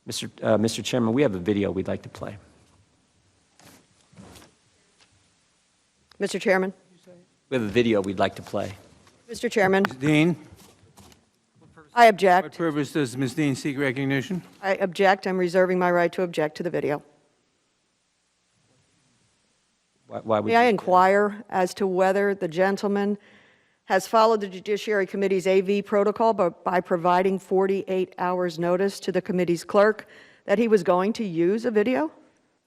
Mr. Chairman, we have a video we'd like to play. Mr. Chairman. We have a video we'd like to play. Mr. Chairman, Ms. Dean, I what object. purpose does Ms. Dean seek recognition? I object. I'm reserving my right to object to the video. Why would May I you- inquire as to whether the gentleman has followed the Judiciary Committee's AV protocol by providing 48 hours notice to the committee's clerk that he was going to use a video?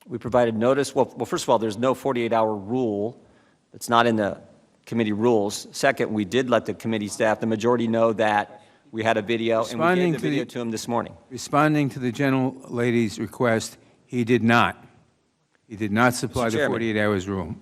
We provided notice. Well, first of all, there's no 48-hour rule. It's not in the committee rules. Second, we did let the committee staff, the majority, know that we had a video, and we gave the video to him this morning. Responding to the gentlelady's request, he did not. He did not supply the 48 hours rule.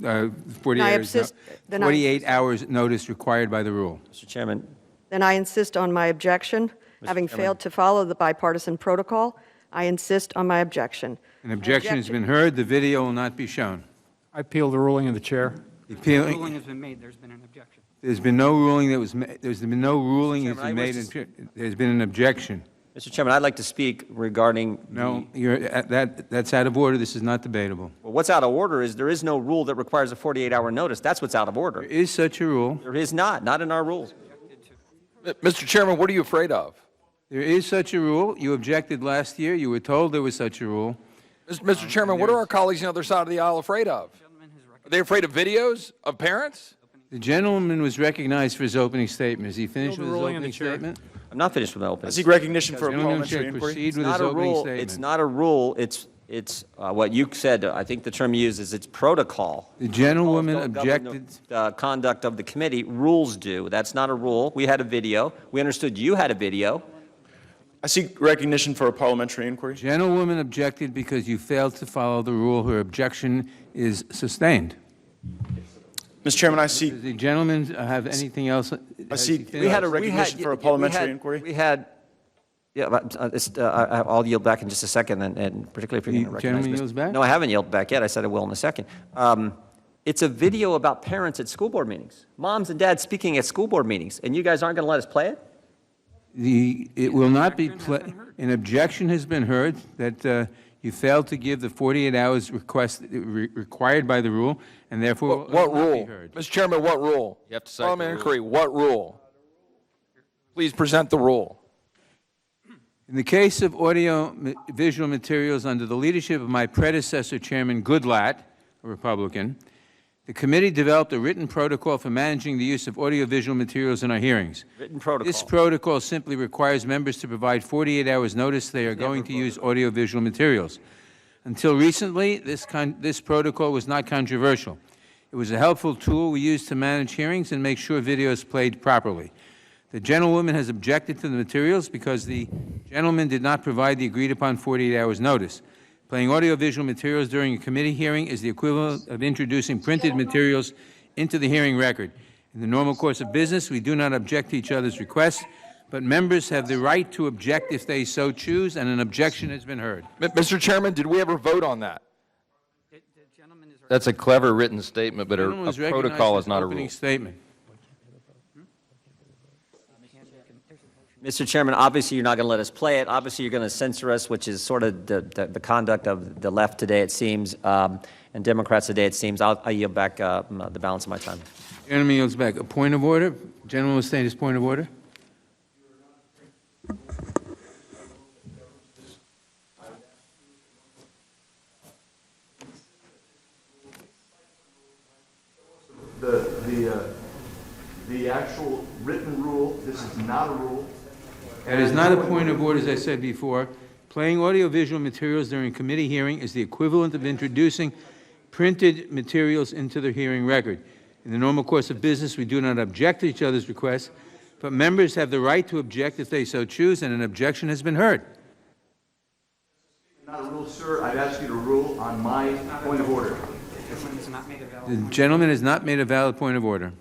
48 hours notice required by the rule. Mr. Chairman, Then I insist on my objection. Having failed to follow the bipartisan protocol, I insist on my objection. An objection has been heard. The video will not be shown. I appeal the ruling of the chair. The ruling has been made, there's been an objection. There's been no ruling that was made. There's been no ruling that's Chairman, been I made. wish There's been an objection. Mr. Chairman, I'd like to speak regarding No, that's out of order. This is not debatable. well, what's out of order is there is no rule that requires a 48-hour notice. That's what's out of There order. is such a rule. There is not in our rules. Mr. Chairman, what are you afraid of? There is such a rule. You objected last year. You were told there was such a rule. Mr. Chairman, what are our colleagues on the other side of the aisle afraid of? Are they afraid of videos of parents? The gentleman was recognized for his opening statement. Is he finished the with his ruling of the opening chair. statement? I'm not finished with my I opening. seek recognition for a Gentleman parliamentary should inquiry. proceed It's with his not a opening rule. statement. It's not a rule. It's what you said. I think the term you used is it's protocol. The gentlewoman Rules don't govern objected. the conduct of the committee. Rules do. That's not a rule. We had a video. We understood you had a video. I seek recognition for a parliamentary inquiry. Gentlewoman objected because you failed to follow the rule. Her objection is sustained. Mr. Chairman, I seek Does the gentleman have anything else? I seek We had a recognition for a parliamentary inquiry. We had. Yeah, but I'll yield back in just a second, and particularly if you're going to The recognize. gentleman Mr. yields back? No, I haven't yielded back yet. I said I will in a second. It's a video about parents at school board meetings, moms and dads speaking at school board meetings, and you guys aren't going to let us play it? It will not be, an objection has been heard that you failed to give the 48 hours required by the rule, and therefore What will not be rule? heard. Mr. Chairman, what rule? You have to cite the Parliamentary rule. inquiry, what rule? Please present the rule. In the case of audio-visual materials under the leadership of my predecessor, Chairman Goodlatte, a Republican, the committee developed a written protocol for managing the use of audio-visual materials in our hearings. Written protocol. This protocol simply requires members to provide 48 hours notice they are going to use audio-visual materials. Until recently, this protocol was not controversial. It was a helpful tool we used to manage hearings and make sure videos played properly. The gentlewoman has objected to the materials because the gentleman did not provide the agreed-upon 48 hours notice. Playing audiovisual materials during a committee hearing is the equivalent of introducing printed materials into the hearing record. In the normal course of business, we do not object to each other's requests, but members have the right to object if they so choose, and an objection has been heard. Mr. Chairman, did we ever vote on that? That's a clever written statement, but The a gentleman was recognized protocol for is his not a opening rule. statement. Mr. Chairman, obviously you're not going to let us play it. Obviously you're going to censor us, which is sort of the conduct of the left today, it seems, and Democrats today, it seems. I yield back the balance of my time. Gentleman yields back. A point of order. Gentleman will state his point of order. The actual written rule, this is not a rule. That is not a point of order, as I said before. Playing audiovisual materials during a committee hearing is the equivalent of introducing printed materials into the hearing record. In the normal course of business, we do not object to each other's requests, but members have the right to object if they so choose, and an objection has been heard. Not a rule, sir. I'd ask you to rule on my point of order. The gentleman has not made a valid point of order.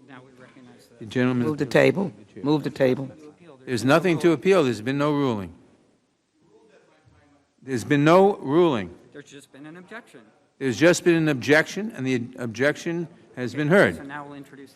Now we recognize that. The gentleman. Move the table. Move the table. There's nothing to appeal. There's been no ruling. There's been no ruling. There's just been an objection. There's just been an objection, and the objection has been heard. So now we'll introduce the